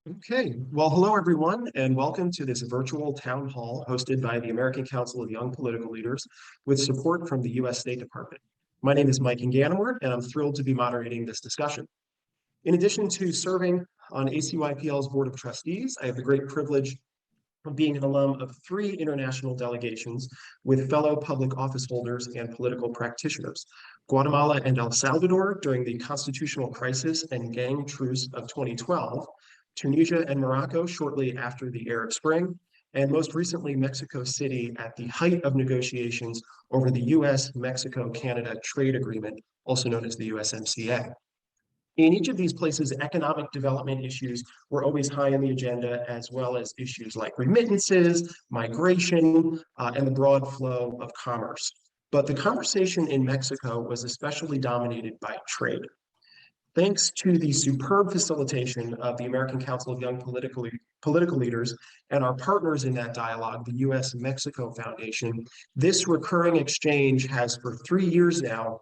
Okay, well, hello everyone, and welcome to this virtual town hall hosted by the American Council of Young Political Leaders with support from the U.S. State Department. My name is Mike Inganamort, and I'm thrilled to be moderating this discussion. In addition to serving on ACYPL's Board of Trustees, I have the great privilege of being an alum of 3 international delegations with fellow public office holders and political practitioners, Guatemala and El Salvador during the constitutional crisis and gang truce of 2012, Tunisia and Morocco shortly after the Arab Spring, and most recently Mexico City at the height of negotiations over the US-Mexico-Canada trade agreement, also known as the USMCA. In each of these places, economic development issues were always high on the agenda, as well as issues like remittances, migration, and the broad flow of commerce. But the conversation in Mexico was especially dominated by trade. Thanks to the superb facilitation of the American Council of Young Political Leaders and our partners in that dialogue, the US-Mexico Foundation, this recurring exchange has for 3 years now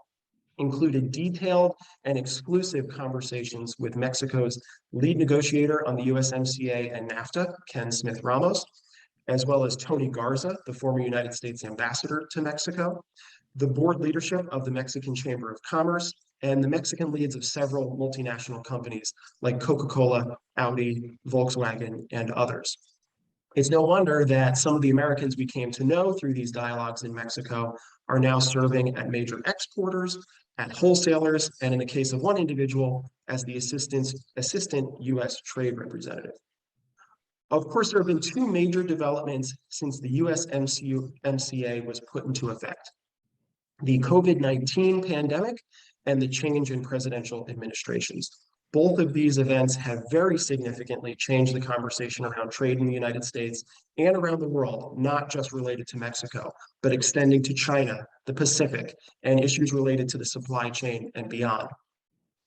included detailed and exclusive conversations with Mexico's lead negotiator on the USMCA and NAFTA, Ken Smith-Ramos, as well as Tony Garza, the former United States ambassador to Mexico, the board leadership of the Mexican Chamber of Commerce, and the Mexican leads of several multinational companies like Coca-Cola, Audi, Volkswagen, and others. It's no wonder that some of the Americans we came to know through these dialogues in Mexico are now serving at major exporters, at wholesalers, and in the case of one individual, as the assistant U.S. trade representative. Of course, there have been 2 major developments since the USMCA was put into effect: the COVID-19 pandemic and the change in presidential administrations. Both of these events have very significantly changed the conversation around trade in the United States and around the world, not just related to Mexico, but extending to China, the Pacific, and issues related to the supply chain and beyond.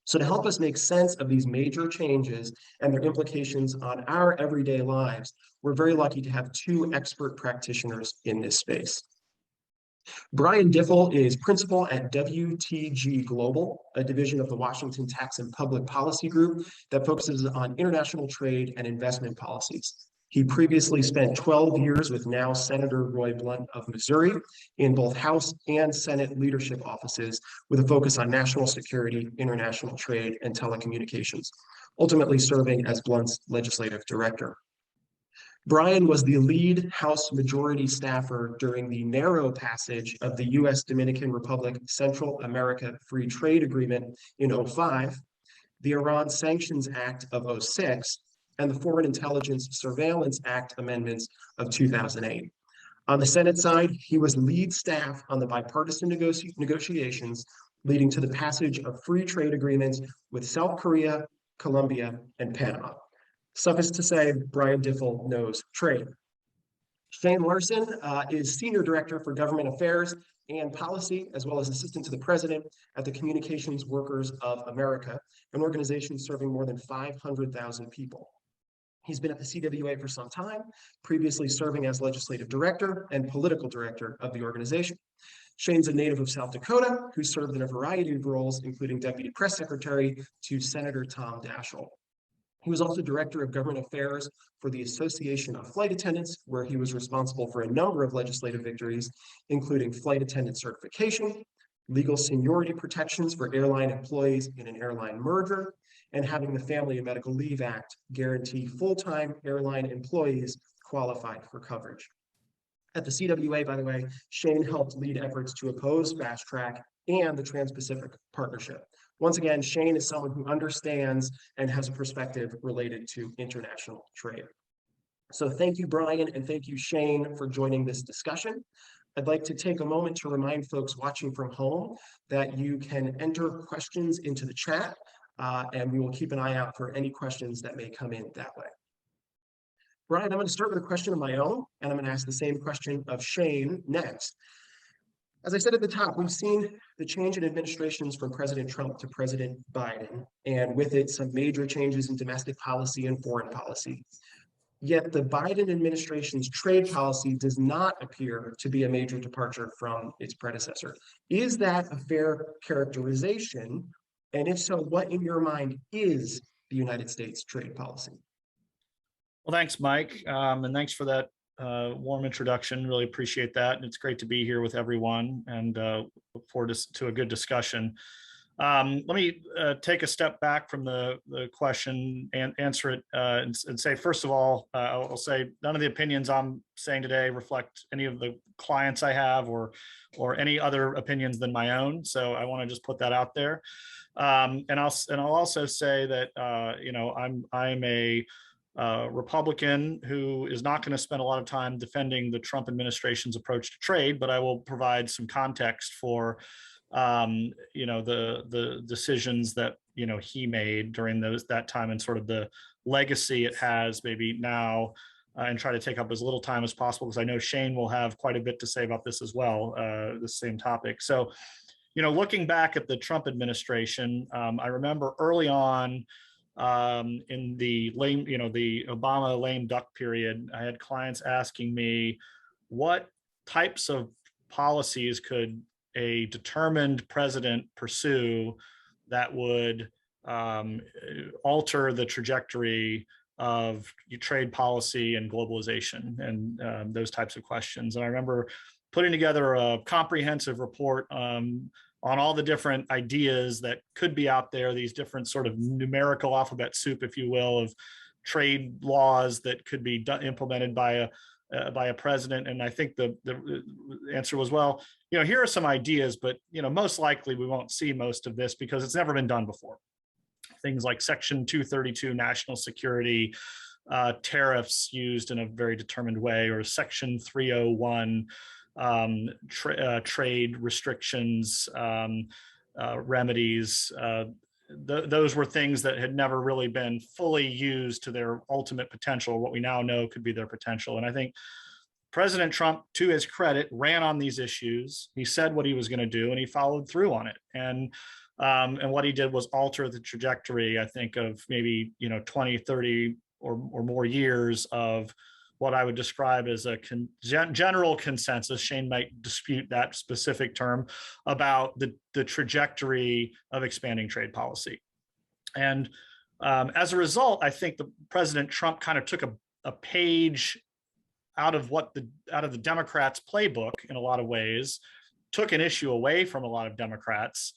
So to help us make sense of these major changes and their implications on our everyday lives, we're very lucky to have 2 expert practitioners in this space. Brian Diffell is principal at WTG Global, a division of the Washington Tax and Public Policy Group that focuses on international trade and investment policies. He previously spent 12 years with now Senator Roy Blunt of Missouri in both House and Senate leadership offices with a focus on national security, international trade, and telecommunications, ultimately serving as Blunt's legislative director. Brian was the lead House Majority Staffer during the narrow passage of the U.S. Dominican Republic Central America Free Trade Agreement in 2005, the Iran Sanctions Act of 2006, and the Foreign Intelligence Surveillance Act amendments of 2008. On the Senate side, he was lead staff on the bipartisan negotiations leading to the passage of free trade agreements with South Korea, Colombia, and Panama. Suffice to say, Brian Diffell knows trade. Shane Larson is Senior Director for Government Affairs and Policy, as well as Assistant to the President at the Communications Workers of America, an organization serving more than 500,000 people. He's been at the CWA for some time, previously serving as Legislative Director and Political Director of the organization. Shane's a native of South Dakota, who served in a variety of roles, including Deputy Press Secretary to Senator Tom Daschle. He was also Director of Government Affairs for the Association of Flight Attendants, where he was responsible for a number of legislative victories, including flight attendant certification, legal seniority protections for airline employees in an airline merger, and having the Family and Medical Leave Act guarantee full-time airline employees qualified for coverage. At the CWA, by the way, Shane helped lead efforts to oppose Fast Track and the Trans-Pacific Partnership. Once again, Shane is someone who understands and has a perspective related to international trade. So thank you, Brian, and thank you, Shane, for joining this discussion. I'd like to take a moment to remind folks watching from home that you can enter questions into the chat, and we will keep an eye out for any questions that may come in that way. Brian, I'm going to start with a question of my own, and I'm going to ask the same question of Shane next. As I said at the top, we've seen the change in administrations from President Trump to President Biden, and with it, some major changes in domestic policy and foreign policy. Yet the Biden administration's trade policy does not appear to be a major departure from its predecessor. Is that a fair characterization? And if so, what in your mind is the United States trade policy? Well, thanks, Mike, and thanks for that warm introduction. Really appreciate that. And it's great to be here with everyone and look forward to a good discussion. Let me take a step back from the question and answer it and say, first of all, I'll say none of the opinions I'm saying today reflect any of the clients I have or any other opinions than my own. So I want to just put that out there. And I'll also say that I'm a Republican who is not going to spend a lot of time defending the Trump administration's approach to trade, but I will provide some context for the decisions that he made during that time and sort of the legacy it has maybe now, and try to take up as little time as possible because I know Shane will have quite a bit to say about this as well, the same topic. So, looking back at the Trump administration, I remember early on in the the Obama lame duck period, I had clients asking me what types of policies could a determined president pursue that would alter the trajectory of trade policy and globalization and those types of questions. And I remember putting together a comprehensive report on all the different ideas that could be out there, these different sort of numerical alphabet soup, if you will, of trade laws that could be implemented by a president. And I think the answer was, well, here are some ideas, but most likely we won't see most of this because it's never been done before. Things like Section 232 national security, tariffs used in a very determined way, or Section 301 trade restrictions, remedies. Those were things that had never really been fully used to their ultimate potential, what we now know could be their potential. And I think President Trump, to his credit, ran on these issues. He said what he was going to do, and he followed through on it. And what he did was alter the trajectory, I think, of maybe 20, 30 or more years of what I would describe as a general consensus. Shane might dispute that specific term about the trajectory of expanding trade policy. And as a result, I think the President Trump kind of took a page out of the Democrats' playbook in a lot of ways, took an issue away from a lot of Democrats,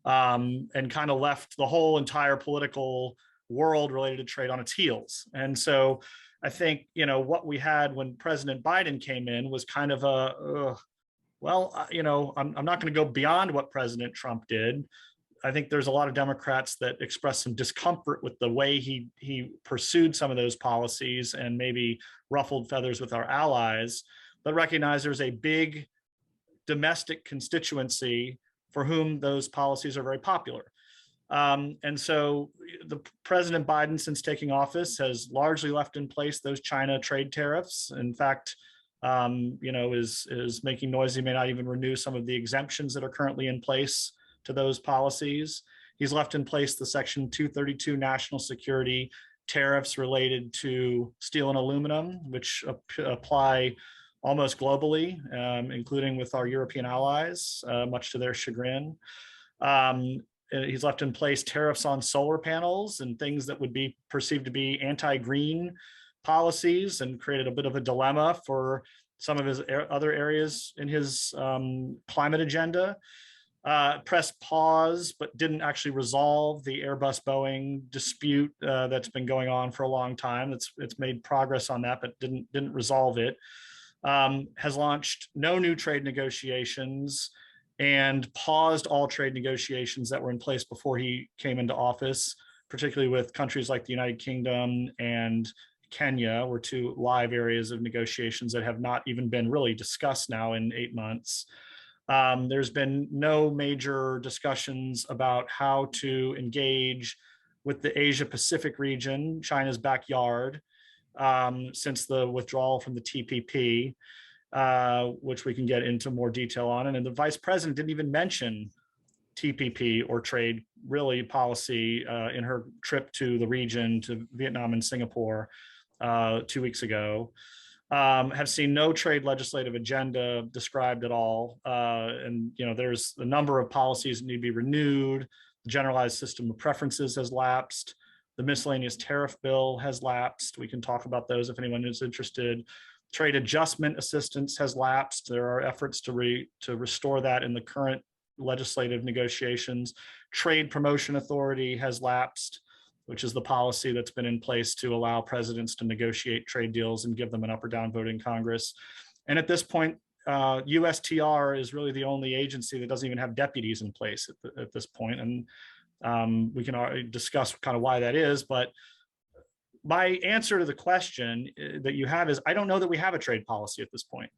and kind of left the whole entire political world related to trade on its heels. And so I think, what we had when President Biden came in was kind of I'm not going to go beyond what President Trump did. I think there's a lot of Democrats that expressed some discomfort with the way he pursued some of those policies and maybe ruffled feathers with our allies, but recognize there's a big domestic constituency for whom those policies are very popular. And so the President Biden, since taking office, has largely left in place those China trade tariffs. In fact, is making noise he may not even renew some of the exemptions that are currently in place to those policies. He's left in place the Section 232 national security tariffs related to steel and aluminum, which apply almost globally, including with our European allies, much to their chagrin. He's left in place tariffs on solar panels and things that would be perceived to be anti-green policies, and created a bit of a dilemma for some of his other areas in his climate agenda. Pressed pause, but didn't actually resolve the Airbus-Boeing dispute that's been going on for a long time. It's made progress on that, but didn't resolve it. Has launched no new trade negotiations and paused all trade negotiations that were in place before he came into office, particularly with countries like the United Kingdom and Kenya, were two live areas of negotiations that have not even been really discussed now in 8 months. There's been no major discussions about how to engage with the Asia Pacific region, China's backyard, since the withdrawal from the TPP, which we can get into more detail on. And the vice president didn't even mention TPP or trade really policy in her trip to the region, to Vietnam and Singapore 2 weeks ago. Have seen no trade legislative agenda described at all. And there's a number of policies that need to be renewed. The generalized system of preferences has lapsed. The miscellaneous tariff bill has lapsed. We can talk about those if anyone is interested. Trade adjustment assistance has lapsed. There are efforts to restore that in the current legislative negotiations. Trade promotion authority has lapsed, which is the policy that's been in place to allow presidents to negotiate trade deals and give them an up or down vote in Congress. And at this point, USTR is really the only agency that doesn't even have deputies in place at this point. And we can already discuss kind of why that is, but my answer to the question that you have is, I don't know that we have a trade policy at this point.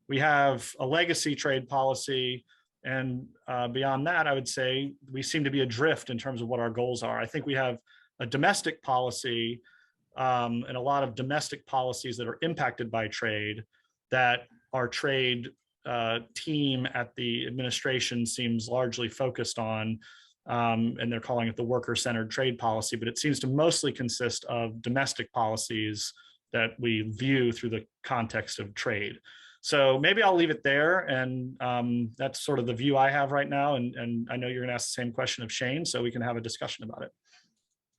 We have a legacy trade policy, and beyond that, I would say we seem to be adrift in terms of what our goals are. I think we have a domestic policy and a lot of domestic policies that are impacted by trade that our trade team at the administration seems largely focused on. And they're calling it the worker-centered trade policy, but it seems to mostly consist of domestic policies that we view through the context of trade. So maybe I'll leave it there, and that's sort of the view I have right now. And I know you're going to ask the same question of Shane, so we can have a discussion about it.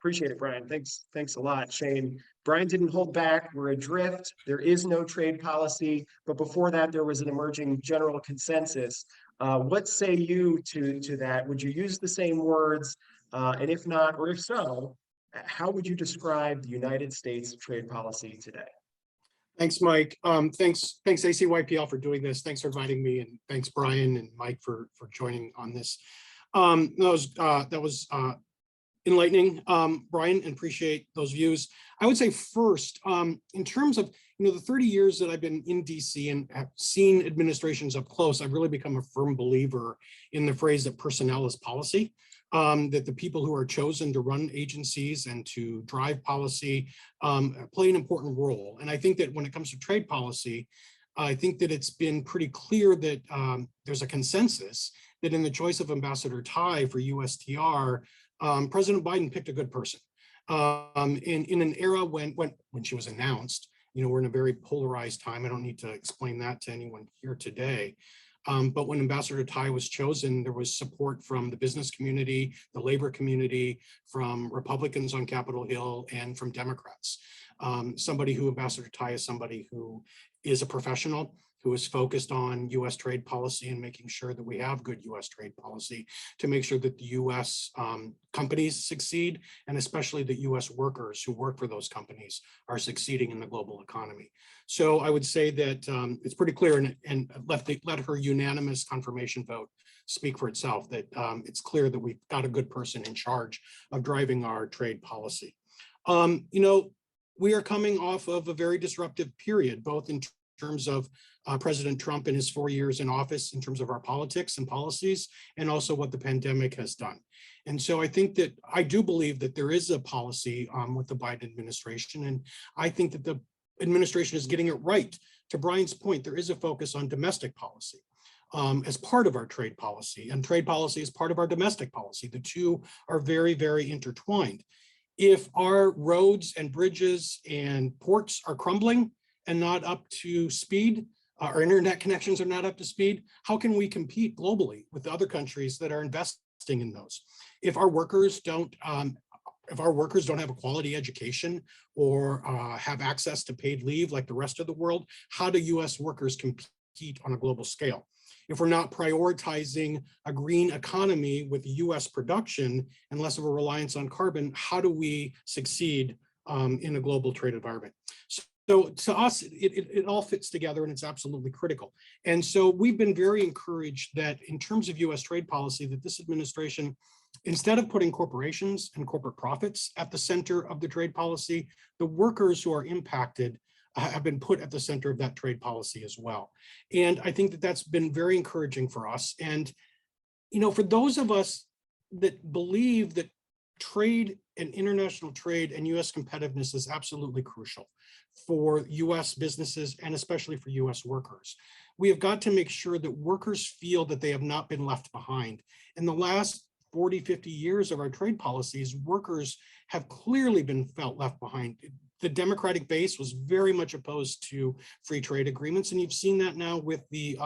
Appreciate it, Brian. Thanks a lot, Shane. Brian didn't hold back. We're adrift. There is no trade policy, but before that, there was an emerging general consensus. What say you to that? Would you use the same words? And if not, or if so, how would you describe the United States trade policy today? Thanks, Mike. Thanks ACYPL for doing this. Thanks for inviting me, and thanks Brian and Mike for joining on this. That was enlightening, Brian, and appreciate those views. I would say first, in terms of the 30 years that I've been in DC and have seen administrations up close, I've really become a firm believer in the phrase that personnel is policy. That the people who are chosen to run agencies and to drive policy play an important role. And I think that when it comes to trade policy, I think that it's been pretty clear that there's a consensus that in the choice of Ambassador Tai for USTR, President Biden picked a good person. In an era when she was announced, we're in a very polarized time. I don't need to explain that to anyone here today. But when Ambassador Tai was chosen, there was support from the business community, the labor community, from Republicans on Capitol Hill, and from Democrats. Ambassador Tai is somebody who is a professional, who is focused on U.S. trade policy and making sure that we have good U.S. trade policy to make sure that the U.S. Companies succeed, and especially the U.S. workers who work for those companies are succeeding in the global economy. So I would say that it's pretty clear, and let her unanimous confirmation vote speak for itself, that it's clear that we've got a good person in charge of driving our trade policy. We are coming off of a very disruptive period, both in terms of President Trump and his 4 years in office, in terms of our politics and policies, and also what the pandemic has done. And so I do believe that there is a policy with the Biden administration, and I think that the administration is getting it right. To Brian's point, there is a focus on domestic policy as part of our trade policy, and trade policy is part of our domestic policy. The two are very, very intertwined. If our roads and bridges and ports are crumbling and not up to speed, our internet connections are not up to speed, how can we compete globally with other countries that are investing in those? If our workers don't have a quality education or have access to paid leave like the rest of the world, how do US workers compete on a global scale? If we're not prioritizing a green economy with US production and less of a reliance on carbon, how do we succeed in a global trade environment? So to us, it all fits together, and it's absolutely critical. And so we've been very encouraged that in terms of US trade policy, that this administration, instead of putting corporations and corporate profits at the center of the trade policy, the workers who are impacted have been put at the center of that trade policy as well. And I think that that's been very encouraging for us. And, for those of us that believe that trade and international trade and US competitiveness is absolutely crucial for US businesses and especially for US workers, we have got to make sure that workers feel that they have not been left behind. In the last 40, 50 years of our trade policies, workers have clearly been felt left behind. The Democratic base was very much opposed to free trade agreements, and you've seen that now with the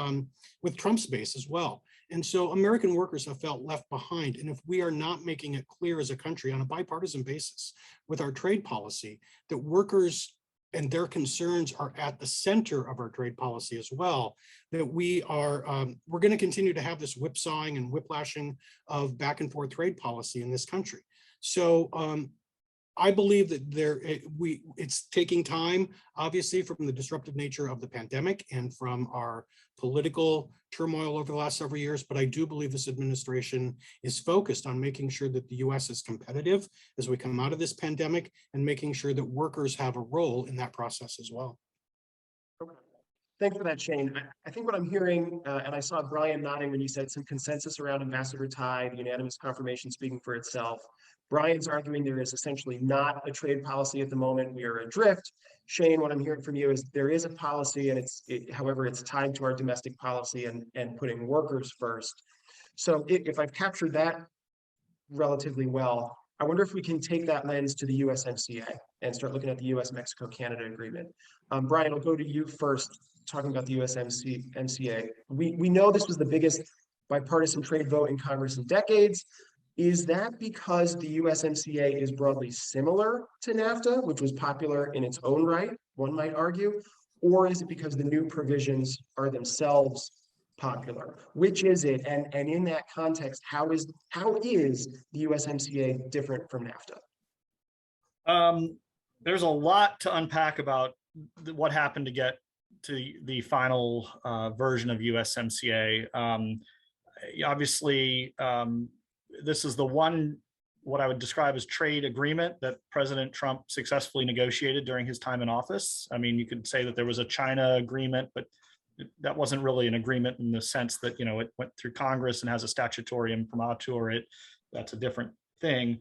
with Trump's base as well. And so American workers have felt left behind. And if we are not making it clear as a country on a bipartisan basis with our trade policy that workers and their concerns are at the center of our trade policy as well, that we're going to continue to have this whipsawing and whiplashing of back and forth trade policy in this country. So I believe that it's taking time, obviously, from the disruptive nature of the pandemic and from our political turmoil over the last several years. But I do believe this administration is focused on making sure that the U.S. is competitive as we come out of this pandemic and making sure that workers have a role in that process as well. Okay. Thanks for that, Shane. I think what I'm hearing, and I saw Brian nodding when you said some consensus around ambassador tie, the unanimous confirmation speaking for itself. Brian's arguing there is essentially not a trade policy at the moment. We are adrift. Shane, what I'm hearing from you is there is a policy, and however, it's tied to our domestic policy and putting workers first. So if I've captured that relatively well, I wonder if we can take that lens to the USMCA and start looking at the US-Mexico-Canada agreement. Brian, I'll go to you first, talking about the USMCA. We know this was the biggest bipartisan trade vote in Congress in decades. Is that because the USMCA is broadly similar to NAFTA, which was popular in its own right, one might argue, or is it because the new provisions are themselves popular? Which is it? And in that context, how is the USMCA different from NAFTA? There's a lot to unpack about what happened to get to the final version of USMCA. Obviously, this is the one, what I would describe as trade agreement that President Trump successfully negotiated during his time in office. I mean, you could say that there was a China agreement, but that wasn't really an agreement in the sense that, you know, it went through Congress and has a statutory imprimatur. That's a different thing.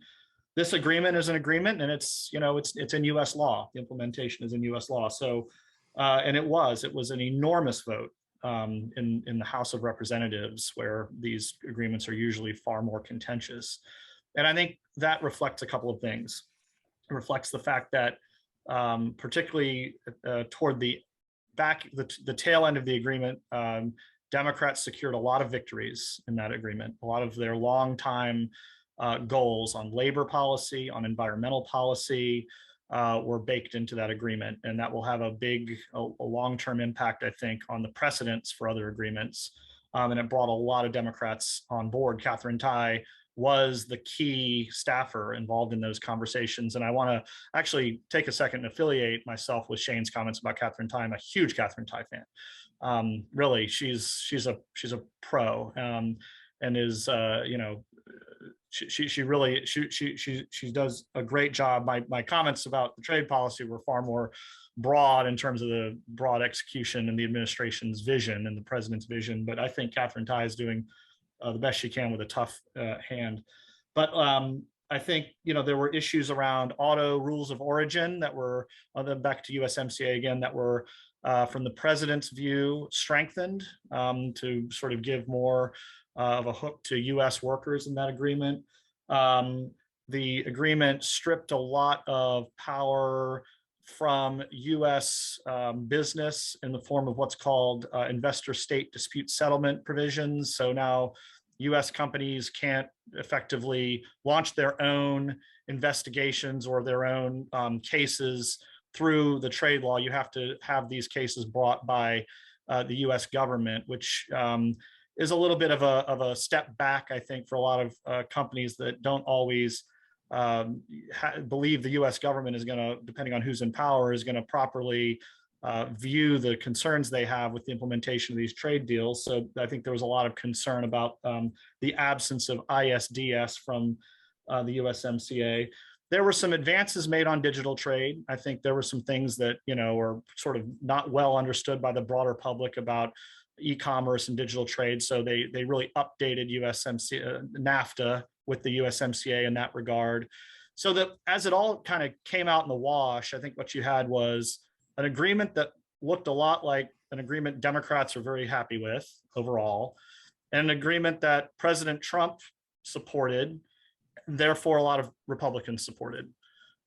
This agreement is an agreement, and it's, you know, it's in U.S. law. The implementation is in U.S. law. So, and it was an enormous vote in the House of Representatives, where these agreements are usually far more contentious. And I think that reflects a couple of things. It reflects the fact that particularly toward the tail end of the agreement, Democrats secured a lot of victories in that agreement. A lot of their longtime goals on labor policy, on environmental policy, were baked into that agreement, and that will have a long-term impact, I think, on the precedents for other agreements. And it brought a lot of Democrats on board. Katherine Tai was the key staffer involved in those conversations, and I want to actually take a second and affiliate myself with Shane's comments about Katherine Tai. I'm a huge Katherine Tai fan. Really, she's a pro, and is you know. She really does a great job. My comments about the trade policy were far more broad in terms of the broad execution and the administration's vision and the president's vision. But I think Katherine Tai is doing the best she can with a tough hand. But I think, you know, there were issues around auto rules of origin that were, back to USMCA again, that were from the president's view strengthened to sort of give more of a hook to U.S. workers in that agreement. The agreement stripped a lot of power from U.S. business in the form of what's called investor state dispute settlement provisions. So now U.S. companies can't effectively launch their own investigations or their own cases through the trade law. You have to have these cases brought by the U.S. government, which is a little bit of a step back, I think, for a lot of companies that don't always believe the U.S. government is going to, depending on who's in power, is going to properly view the concerns they have with the implementation of these trade deals. So I think there was a lot of concern about the absence of ISDS from the USMCA. There were some advances made on digital trade. I think there were some things that, you know, are sort of not well understood by the broader public about e-commerce and digital trade. So they really updated NAFTA with the USMCA in that regard. So that as it all kind of came out in the wash, I think what you had was an agreement that looked a lot like an agreement Democrats are very happy with overall, and an agreement that President Trump supported, therefore a lot of Republicans supported.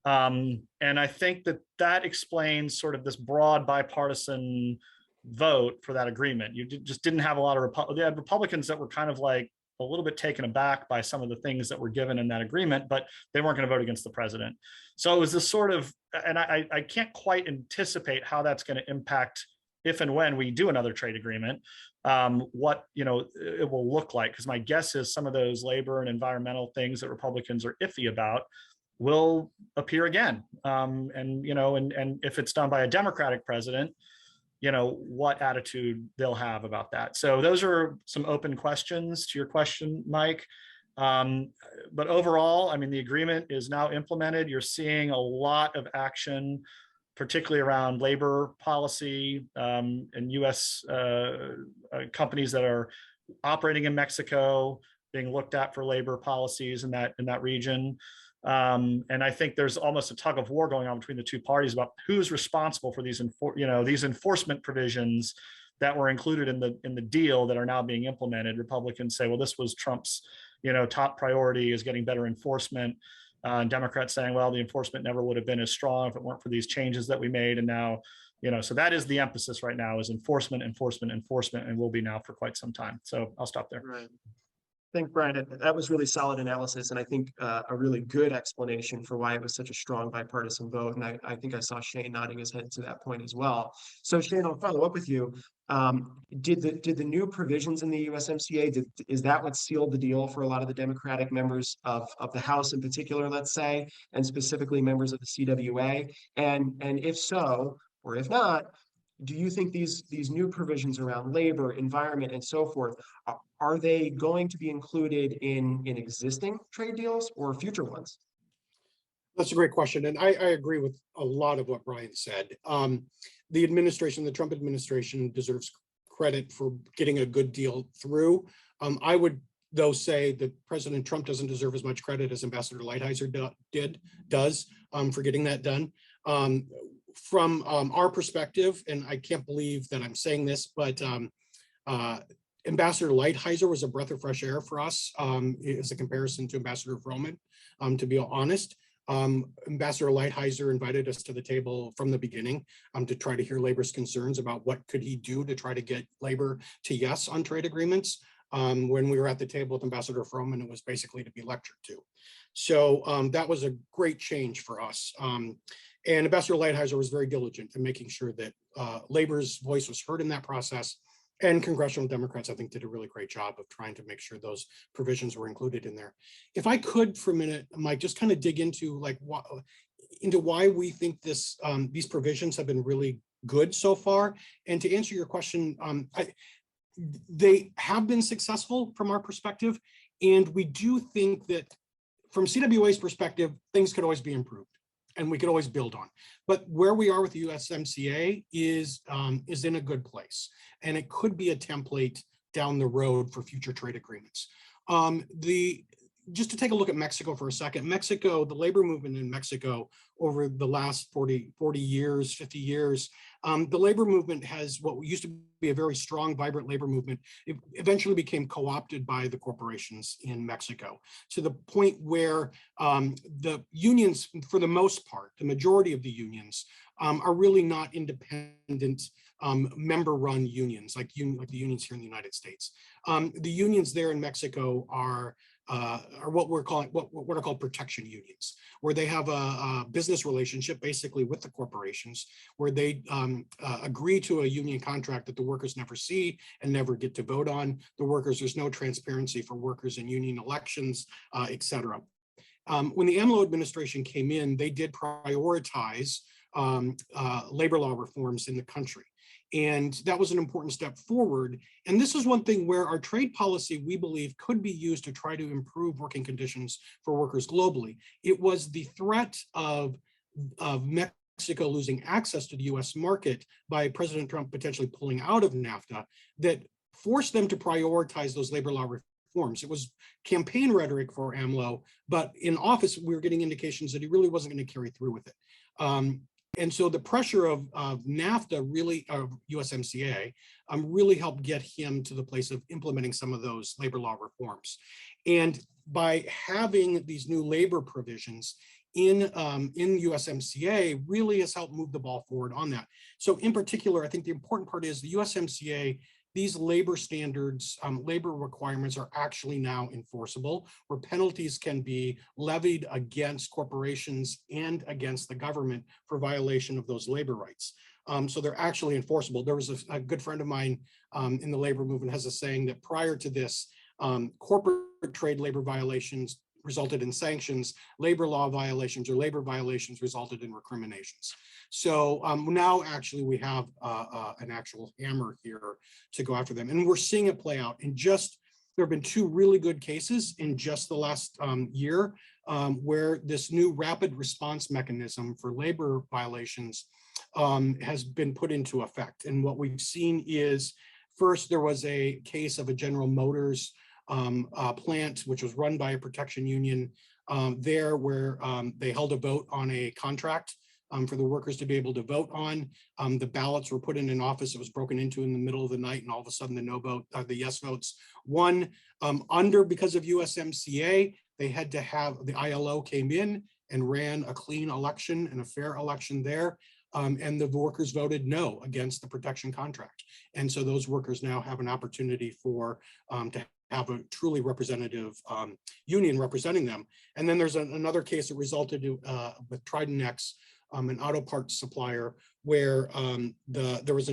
And I think that explains sort of this broad bipartisan vote for that agreement. You just didn't have a lot of they had Republicans that were kind of like a little bit taken aback by some of the things that were given in that agreement, but they weren't going to vote against the president. So it was this sort of, and I can't quite anticipate how that's going to impact if and when we do another trade agreement, what it will look like. Because my guess is some of those labor and environmental things that Republicans are iffy about will appear again. And if it's done by a Democratic president, what attitude they'll have about that. So those are some open questions to your question, Mike. But overall, I mean, the agreement is now implemented. You're seeing a lot of action, particularly around labor policy and US companies that are operating in Mexico being looked at for labor policies in that region. And I think there's almost a tug of war going on between the two parties about who's responsible for these enforcement provisions that were included in the deal that are now being implemented. Republicans say, well, this was Trump's top priority, is getting better enforcement. Democrats saying, well, the enforcement never would have been as strong if it weren't for these changes that we made. And now, so that is the emphasis right now, is enforcement, and will be now for quite some time. So I'll stop there. Right. I think, Brian, that was really solid analysis, and I think a really good explanation for why it was such a strong bipartisan vote. And I think I saw Shane nodding his head to that point as well. So Shane, I'll follow up with you. Did the new provisions in the USMCA, is that what sealed the deal for a lot of the Democratic members of the House in particular, let's say, and specifically members of the CWA? And if so, or if not, do you think these new provisions around labor, environment, and so forth, are they going to be included in existing trade deals or future ones? That's a great question. And I agree with a lot of what Brian said. The Trump administration deserves credit for getting a good deal through. I would, though, say that President Trump doesn't deserve as much credit as Ambassador Lighthizer does for getting that done. From our perspective, and I can't believe that I'm saying this, but Ambassador Lighthizer was a breath of fresh air for us as a comparison to Ambassador Vroman, to be honest. Ambassador Lighthizer invited us to the table from the beginning to try to hear labor's concerns about what could he do to try to get labor to yes on trade agreements. When we were at the table with Ambassador Vroman, it was basically to be lectured to. So that was a great change for us. And Ambassador Lighthizer was very diligent in making sure that labor's voice was heard in that process. And congressional Democrats, I think, did a really great job of trying to make sure those provisions were included in there. If I could, for a minute, Mike, just kind of dig into why we think these provisions have been really good so far. And to answer your question, they have been successful from our perspective. And we do think that from CWA's perspective, things could always be improved and we could always build on. But where we are with the USMCA is in a good place. And it could be a template down the road for future trade agreements. Just to take a look at Mexico for a second, Mexico, the labor movement in Mexico over the last 40 years, 50 years, the labor movement has what used to be a very strong, vibrant labor movement. It eventually became co-opted by the corporations in Mexico to the point where the unions, for the most part, the majority of the unions are really not independent member-run unions like the unions here in the United States. The unions there in Mexico are what are called protection unions, where they have a business relationship basically with the corporations, where they agree to a union contract that the workers never see and never get to vote on. The workers, there's no transparency for workers in union elections, et cetera. When the AMLO administration came in, they did prioritize labor law reforms in the country. And that was an important step forward. And this is one thing where our trade policy, we believe, could be used to try to improve working conditions for workers globally. It was the threat of Mexico losing access to the US market by President Trump potentially pulling out of NAFTA that forced them to prioritize those labor law reforms. It was campaign rhetoric for AMLO, but in office, we were getting indications that he really wasn't going to carry through with it. And so the pressure of NAFTA, really, of USMCA, really helped get him to the place of implementing some of those labor law reforms. And by having these new labor provisions, in USMCA really has helped move the ball forward on that. So in particular, I think the important part is the USMCA, these labor standards, labor requirements are actually now enforceable, where penalties can be levied against corporations and against the government for violation of those labor rights. So they're actually enforceable. There was a good friend of mine in the labor movement has a saying that prior to this, corporate trade labor violations resulted in sanctions, labor law violations or labor violations resulted in recriminations. So now actually we have an actual hammer here to go after them. And we're seeing it play out in just, there have been two really good cases in just the last year where this new rapid response mechanism for labor violations has been put into effect. And what we've seen is, first, there was a case of a General Motors plant, which was run by a protection union there, where they held a vote on a contract for the workers to be able to vote on. The ballots were put in an office. It was broken into in the middle of the night, and all of a sudden the no vote, the yes votes won. Because of USMCA, they had to have, the ILO came in and ran a clean election and a fair election there. And the workers voted no against the protection contract. And so those workers now have an opportunity for to have a truly representative union representing them. And then there's another case that resulted with Tridenx, an auto parts supplier, where there was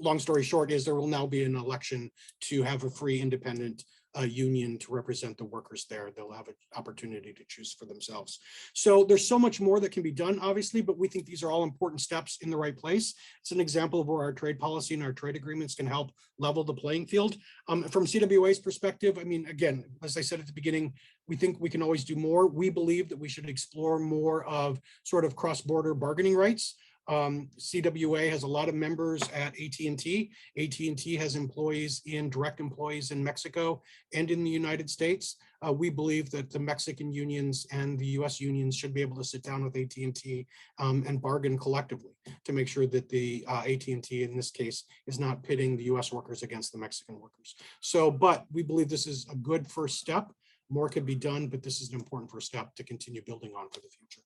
long story short is there will now be an election to have a free independent union to represent the workers there. They'll have an opportunity to choose for themselves. So there's so much more that can be done, obviously, but we think these are all important steps in the right place. It's an example of where our trade policy and our trade agreements can help level the playing field. From CWA's perspective, I mean, again, as I said at the beginning, we think we can always do more. We believe that we should explore more of sort of cross-border bargaining rights. CWA has a lot of members at AT&T. AT&T has employees direct employees in Mexico and in the United States. We believe that the Mexican unions and the US unions should be able to sit down with AT&T and bargain collectively to make sure that the AT&T in this case is not pitting the US workers against the Mexican workers. So, but we believe this is a good first step. More could be done, but this is an important first step to continue building on for the future.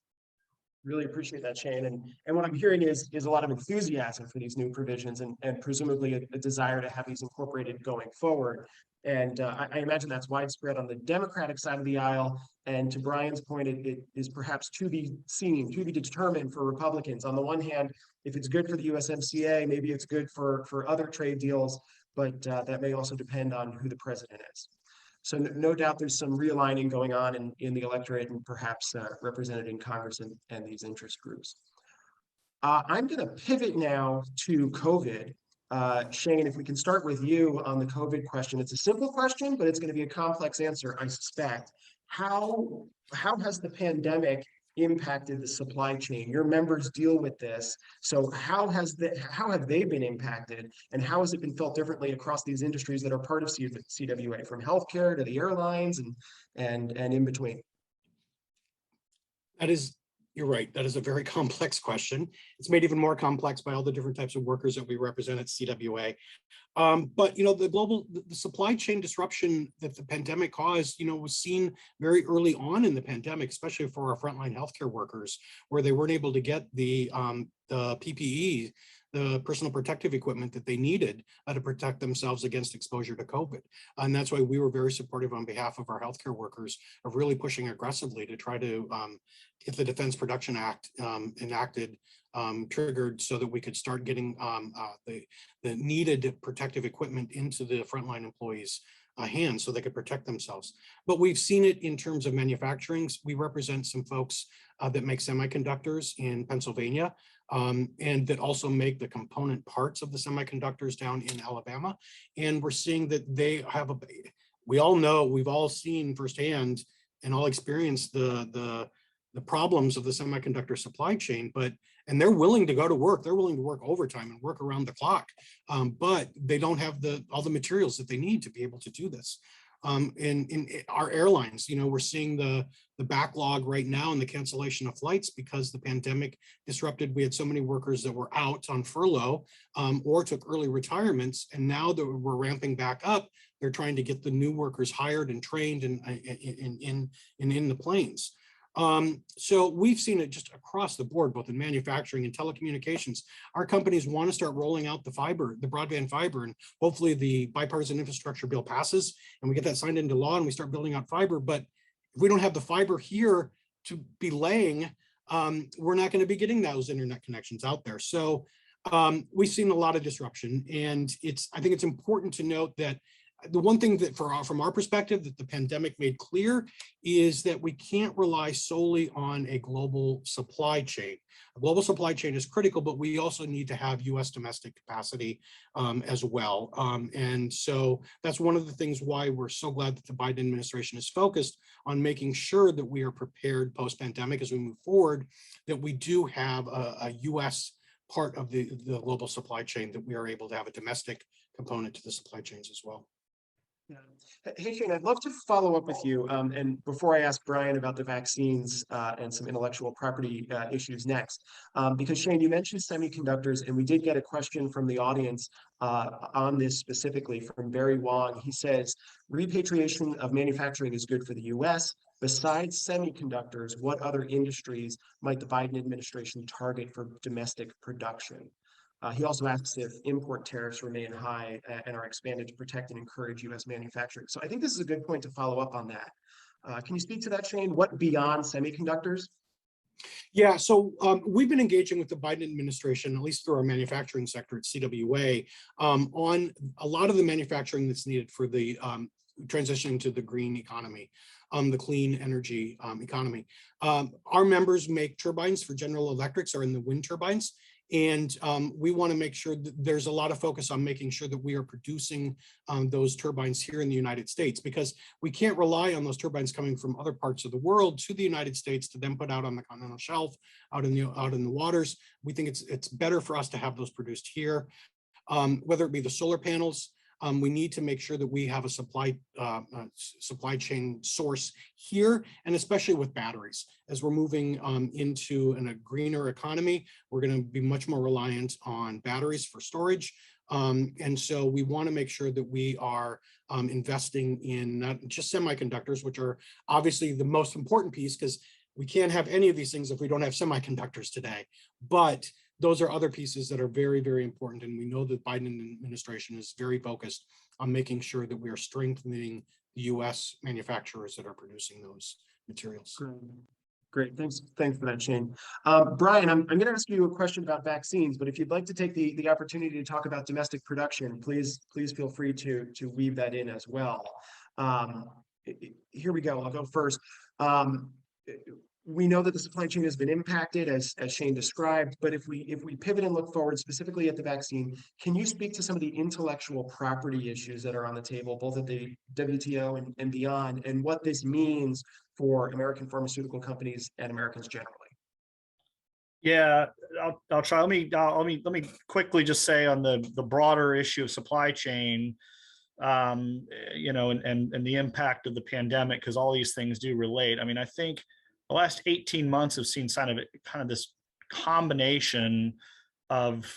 Really appreciate that, Shane. And what I'm hearing is a lot of enthusiasm for these new provisions and presumably a desire to have these incorporated going forward. And I imagine that's widespread on the Democratic side of the aisle. And to Brian's point, it is perhaps to be seen, to be determined for Republicans. On the one hand, if it's good for the USMCA, maybe it's good for other trade deals, but that may also depend on who the president is. So no doubt there's some realigning going on in the electorate and perhaps represented in Congress and these interest groups. I'm going to pivot now to COVID. Shane, if we can start with you on the COVID question. It's a simple question, but it's going to be a complex answer, I suspect. How has the pandemic impacted the supply chain? Your members deal with this. So how have they been impacted, and how has it been felt differently across these industries that are part of CWA, from healthcare to the airlines and in between? You're right. That is a very complex question. It's made even more complex by all the different types of workers that we represent at CWA. But the supply chain disruption that the pandemic caused, was seen very early on in the pandemic, especially for our frontline healthcare workers, where they weren't able to get the PPE, the personal protective equipment that they needed to protect themselves against exposure to COVID. And that's why we were very supportive on behalf of our healthcare workers of really pushing aggressively to try to get the Defense Production Act enacted, triggered, so that we could start getting the needed protective equipment into the frontline employees' hands so they could protect themselves. But we've seen it in terms of manufacturing. We represent some folks that make semiconductors in Pennsylvania, and that also make the component parts of the semiconductors down in Alabama. And we're seeing that they have we all know, we've all seen firsthand and all experienced the problems of the semiconductor supply chain, and they're willing to go to work. They're willing to work overtime and work around the clock, but they don't have all the materials that they need to be able to do this. In our airlines, we're seeing the backlog right now and the cancellation of flights because the pandemic disrupted. We had so many workers that were out on furlough or took early retirements, and now that we're ramping back up, they're trying to get the new workers hired and trained and in the planes. So we've seen it just across the board, both in manufacturing and telecommunications. Our companies want to start rolling out the fiber, the broadband fiber, and hopefully the bipartisan infrastructure bill passes and we get that signed into law and we start building out fiber. But if we don't have the fiber here to be laying, we're not going to be getting those internet connections out there. So we've seen a lot of disruption, and I think it's important to note that the one thing that from our perspective that the pandemic made clear is that we can't rely solely on a global supply chain. A global supply chain is critical, but we also need to have US domestic capacity as well. And so that's one of the things why we're so glad that the Biden administration is focused on making sure that we are prepared post-pandemic as we move forward, that we do have a US part of the global supply chain, that we are able to have a domestic component to the supply chains as well. Yeah. Hey, Shane, I'd love to follow up with you. And before I ask Brian about the vaccines and some intellectual property issues next, because Shane, you mentioned semiconductors, and we did get a question from the audience on this specifically from Barry Wong. He says, repatriation of manufacturing is good for the US. Besides semiconductors, what other industries might the Biden administration target for domestic production? He also asks if import tariffs remain high and are expanded to protect and encourage U.S. manufacturing. So I think this is a good point to follow up on that. Can you speak to that, Shane? What beyond semiconductors? Yeah, so we've been engaging with the Biden administration, at least through our manufacturing sector at CWA, on a lot of the manufacturing that's needed for the transition to the green economy, the clean energy economy. Our members make turbines for General Electrics, are in the wind turbines. And we want to make sure that there's a lot of focus on making sure that we are producing those turbines here in the United States, because we can't rely on those turbines coming from other parts of the world to the United States to then put out on the continental shelf, out in the waters. We think it's better for us to have those produced here, whether it be the solar panels. We need to make sure that we have a supply chain source here, and especially with batteries. As we're moving into a greener economy, we're going to be much more reliant on batteries for storage. And so we want to make sure that we are investing in not just semiconductors, which are obviously the most important piece, because we can't have any of these things if we don't have semiconductors today. But those are other pieces that are very, very important. And we know that the Biden administration is very focused on making sure that we are strengthening the US manufacturers that are producing those materials. Great. Thanks for that, Shane. Brian, I'm going to ask you a question about vaccines, but if you'd like to take the opportunity to talk about domestic production, please feel free to weave that in as well. Here we go. I'll go first. We know that the supply chain has been impacted, as Shane described, but if we pivot and look forward specifically at the vaccine, can you speak to some of the intellectual property issues that are on the table, both at the WTO and beyond, and what this means for American pharmaceutical companies and Americans generally? Yeah, I'll try. Let me quickly just say on the broader issue of supply chain, you know, and the impact of the pandemic, because all these things do relate. I mean, I think the last 18 months have seen kind of this combination of,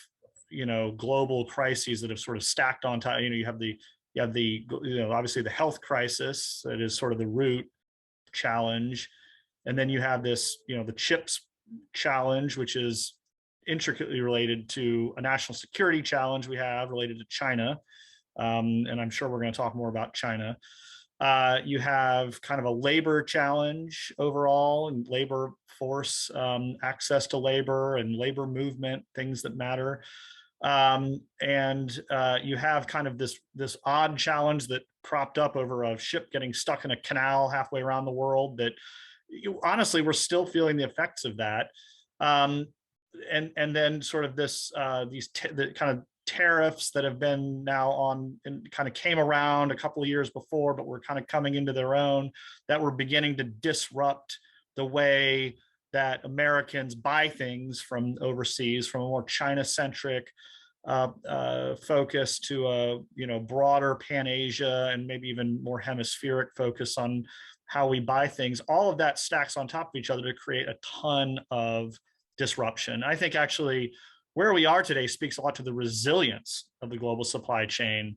you know, global crises that have sort of stacked on top. You know, you have the obviously the health crisis that is sort of the root challenge, and then you have this, you know, the chips challenge, which is intricately related to a national security challenge we have related to China, and I'm sure we're going to talk more about China. You have kind of a labor challenge overall, and labor force, access to labor and labor movement, things that matter. And you have kind of this odd challenge that cropped up over a ship getting stuck in a canal halfway around the world that honestly, we're still feeling the effects of that. And then sort of this, the kind of tariffs that have been now on and kind of came around a couple of years before, but were kind of coming into their own, that were beginning to disrupt the way that Americans buy things from overseas, from a more China-centric focus to a, you know, broader Pan-Asia and maybe even more hemispheric focus on how we buy things. All of that stacks on top of each other to create a ton of disruption. I think actually where we are today speaks a lot to the resilience of the global supply chain.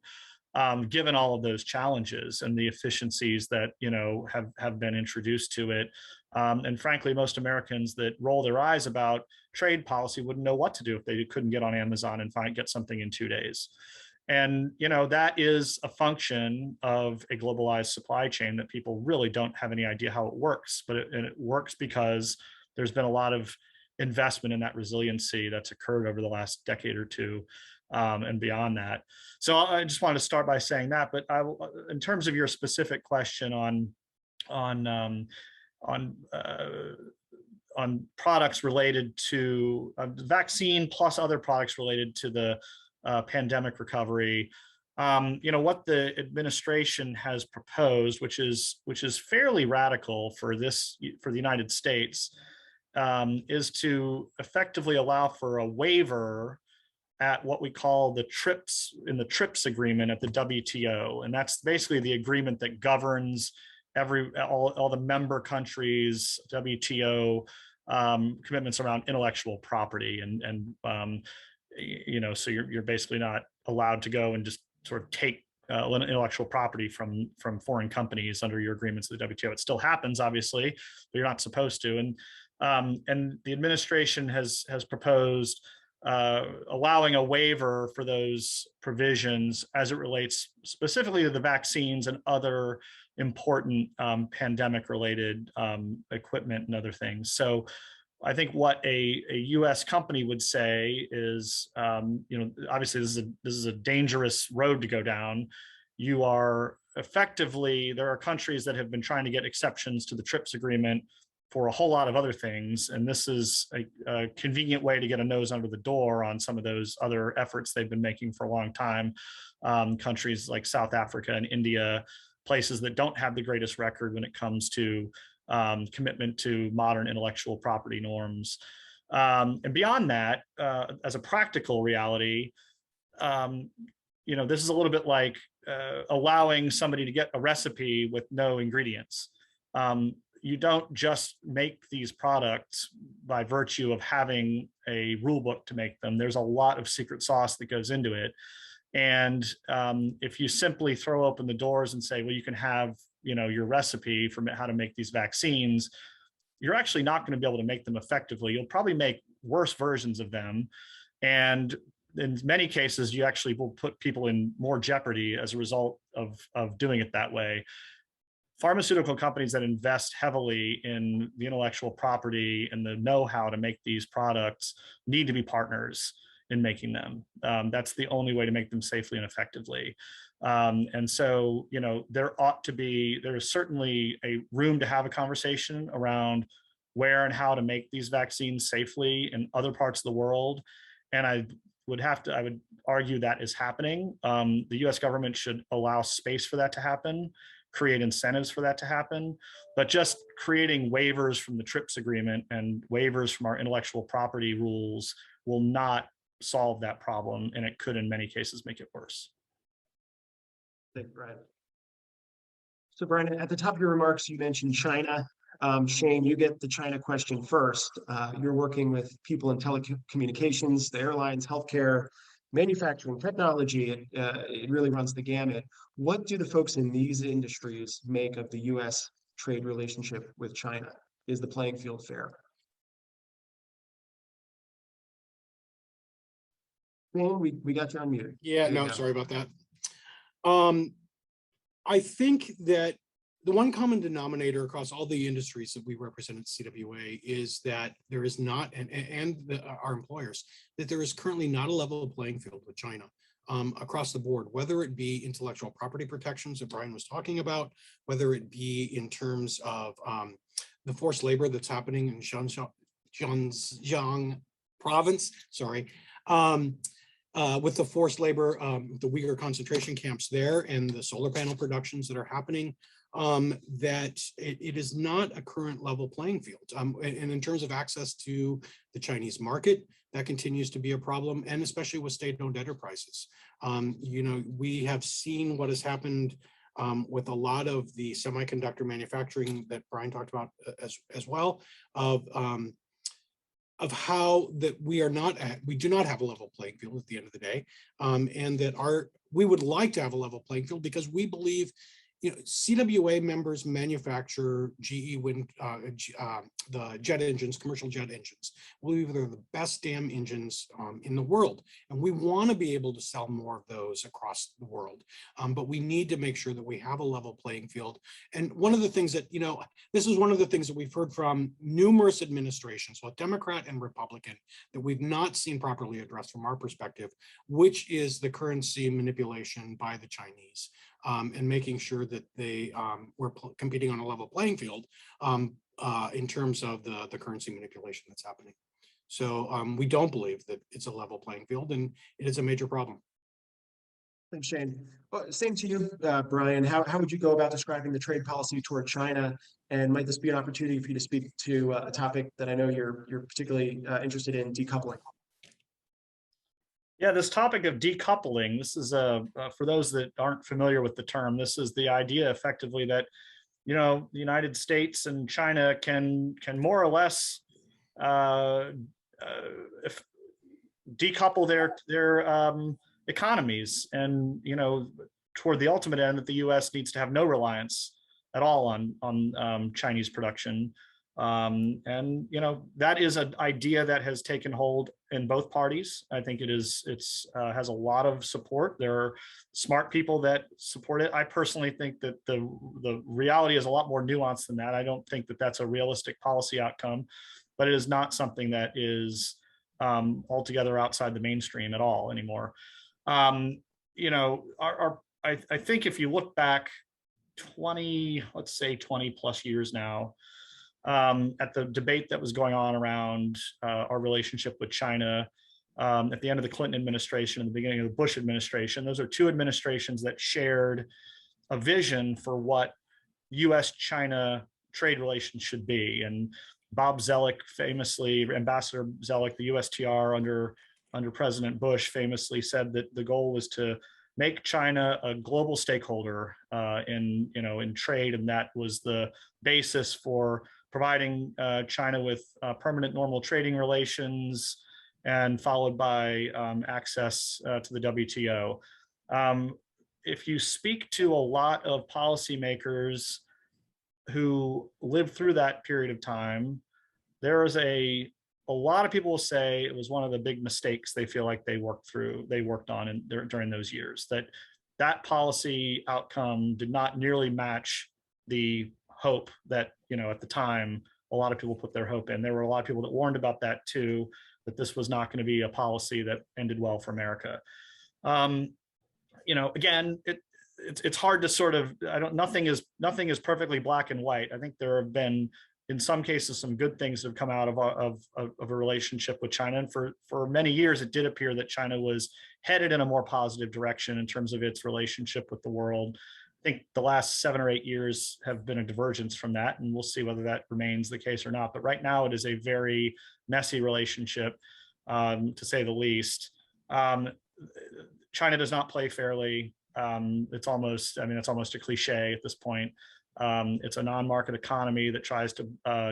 given all of those challenges and the efficiencies that, you know, have been introduced to it. And frankly, most Americans that roll their eyes about trade policy wouldn't know what to do if they couldn't get on Amazon and get something in 2 days. And, you know, that is a function of a globalized supply chain that people really don't have any idea how it works, but it works because there's been a lot of investment in that resiliency that's occurred over the last decade or two, and beyond that. So I just wanted to start by saying that, but in terms of your specific question on products related to the vaccine plus other products related to the pandemic recovery, you know, what the administration has proposed, which is fairly radical for the United States, is to effectively allow for a waiver at what we call the TRIPS agreement at the WTO, and that's basically the agreement that governs all the member countries' WTO commitments around intellectual property, and you know, so you're basically not allowed to go and just sort of take intellectual property from foreign companies under your agreements with the WTO. It still happens, obviously, but you're not supposed to. And the administration has proposed allowing a waiver for those provisions as it relates specifically to the vaccines and other important pandemic-related equipment and other things. So I think what a U.S. company would say is, you know, obviously this is a dangerous road to go down. You are effectively, there are countries that have been trying to get exceptions to the TRIPS agreement for a whole lot of other things, and this is a convenient way to get a nose under the door on some of those other efforts they've been making for a long time. Countries like South Africa and India, places that don't have the greatest record when it comes to commitment to modern intellectual property norms. And beyond that, as a practical reality, you know, this is a little bit like allowing somebody to get a recipe with no ingredients. You don't just make these products by virtue of having a rule book to make them. There's a lot of secret sauce that goes into it. And if you simply throw open the doors and say, well, you can have, you know, your recipe for how to make these vaccines, you're actually not going to be able to make them effectively. You'll probably make worse versions of them. And in many cases, you actually will put people in more jeopardy as a result of doing it that way. Pharmaceutical companies that invest heavily in the intellectual property and the know-how to make these products need to be partners in making them. That's the only way to make them safely and effectively. And so, you know, there is certainly a room to have a conversation around where and how to make these vaccines safely in other parts of the world. And I would argue that is happening. The US government should allow space for that to happen, create incentives for that to happen, but just creating waivers from the TRIPS agreement and waivers from our intellectual property rules will not solve that problem, and it could in many cases make it worse. Thank you, Brian. So Brian, at the top of your remarks, you mentioned China. Shane, you get the China question first. You're working with people in telecommunications, the airlines, healthcare, manufacturing, technology. It really runs the gamut. What do the folks in these industries make of the U.S. trade relationship with China? Is the playing field fair? Shane, we got you on mute. Yeah, no, sorry about that. I think that the one common denominator across all the industries that we represent at CWA is that there is not, our employers, that there is currently not a level playing field with China across the board, whether it be intellectual property protections that Brian was talking about, whether it be in terms of the forced labor that's happening in Xinjiang province, with the forced labor, the Uyghur concentration camps there and the solar panel productions that are happening, that it is not a current level playing field. And in terms of access to the Chinese market, that continues to be a problem, and especially with state-owned enterprises. You know, we have seen what has happened with a lot of the semiconductor manufacturing that Brian talked about as well, of of how that we do not have a level playing field at the end of the day, and that we would like to have a level playing field because we believe, CWA members manufacture GE wind, the jet engines, commercial jet engines. We believe they're the best damn engines in the world, and we want to be able to sell more of those across the world. But we need to make sure that we have a level playing field. And one of the things that, this is one of the things that we've heard from numerous administrations, both Democrat and Republican, that we've not seen properly addressed from our perspective, which is the currency manipulation by the Chinese. And making sure that they were competing on a level playing field in terms of the currency manipulation that's happening. So we don't believe that it's a level playing field, and it is a major problem. Thanks, Shane. Well, same to you, Brian. How would you go about describing the trade policy toward China? And might this be an opportunity for you to speak to a topic that I know you're particularly interested in, decoupling? Yeah, this topic of decoupling, this is for those that aren't familiar with the term, this is the idea effectively that, the United States and China can more or less decouple their economies, and toward the ultimate end that the U.S. needs to have no reliance at all on Chinese production. And that is an idea that has taken hold in both parties. I think it's has a lot of support. There are smart people that support it. I personally think that the reality is a lot more nuanced than that. I don't think that that's a realistic policy outcome, but it is not something that is altogether outside the mainstream at all anymore. I think if you look back 20 plus years now, at the debate that was going on around our relationship with China at the end of the Clinton administration and the beginning of the Bush administration. Those are two administrations that shared a vision for what U.S.-China trade relations should be. And Bob Zoellick famously, Ambassador Zoellick, the USTR under President Bush, famously said that the goal was to make China a global stakeholder in trade, and that was the basis for providing China with permanent normal trading relations, and followed by access to the WTO. If you speak to a lot of policymakers who lived through that period of time, there is a lot of people will say it was one of the big mistakes they feel like they worked on during those years, that policy outcome did not nearly match the hope that, at the time, a lot of people put their hope in. There were a lot of people that warned about that too, that this was not going to be a policy that ended well for America. Again, it's hard to sort of, nothing is perfectly black and white. I think there have been, in some cases, some good things have come out of a relationship with China. And for many years, it did appear that China was headed in a more positive direction in terms of its relationship with the world. I think the last 7 or 8 years have been a divergence from that, and we'll see whether that remains the case or not. But right now, it is a very messy relationship, to say the least. China does not play fairly. It's almost a cliche at this point. It's a non-market economy that tries to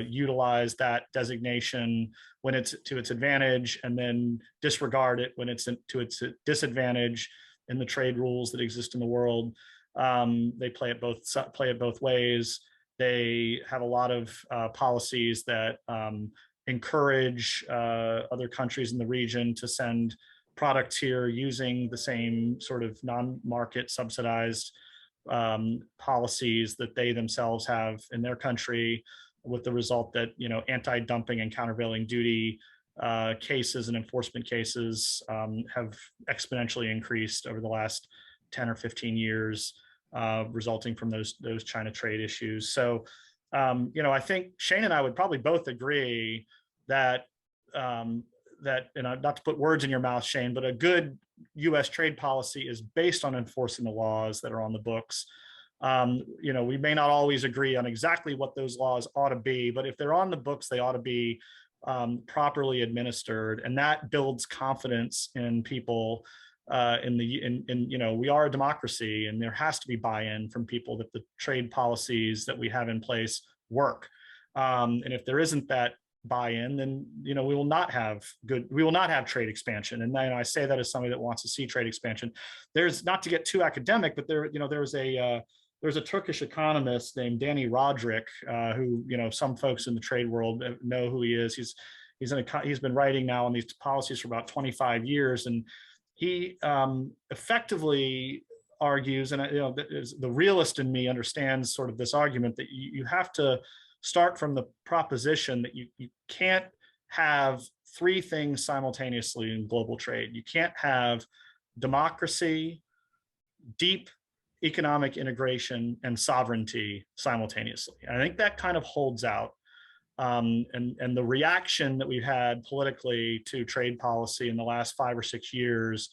utilize that designation when it's to its advantage, and then disregard it when it's to its disadvantage in the trade rules that exist in the world. They play it both ways. They have a lot of policies that encourage other countries in the region to send products here using the same sort of non-market subsidized policies that they themselves have in their country, with the result that anti-dumping and countervailing duty cases and enforcement cases have exponentially increased over the last 10 or 15 years, resulting from those China trade issues. So I think Shane and I would probably both agree that not to put words in your mouth, Shane, but a good U.S. trade policy is based on enforcing the laws that are on the books. We may not always agree on exactly what those laws ought to be, but if they're on the books, they ought to be properly administered, and that builds confidence in people. We are a democracy, and there has to be buy-in from people that the trade policies that we have in place work. And if there isn't that buy-in, then we will not have trade expansion. And then I say that as somebody that wants to see trade expansion. There's, not to get too academic, but there's a Turkish economist named Danny Roderick, who some folks in the trade world know who he is. He's been writing now on these policies for about 25 years, and he effectively argues, and the realist in me understands sort of this argument, that you have to start from the proposition that you can't have three things simultaneously in global trade. You can't have democracy, deep economic integration, and sovereignty simultaneously. And I think that kind of holds out. And the reaction that we've had politically to trade policy in the last 5 or 6 years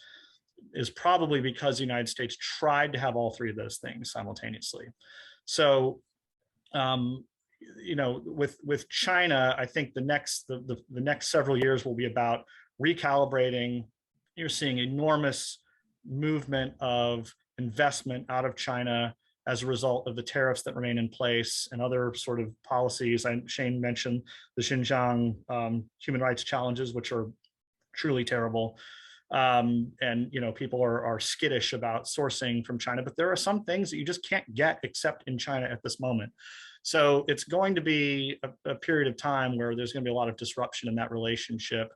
is probably because the United States tried to have all three of those things simultaneously. So, with China, I think the next several years will be about recalibrating. You're seeing enormous movement of investment out of China as a result of the tariffs that remain in place and other sort of policies. Shane mentioned the Xinjiang human rights challenges, which are truly terrible. And people are skittish about sourcing from China, but there are some things that you just can't get except in China at this moment. So it's going to be a period of time where there's going to be a lot of disruption in that relationship.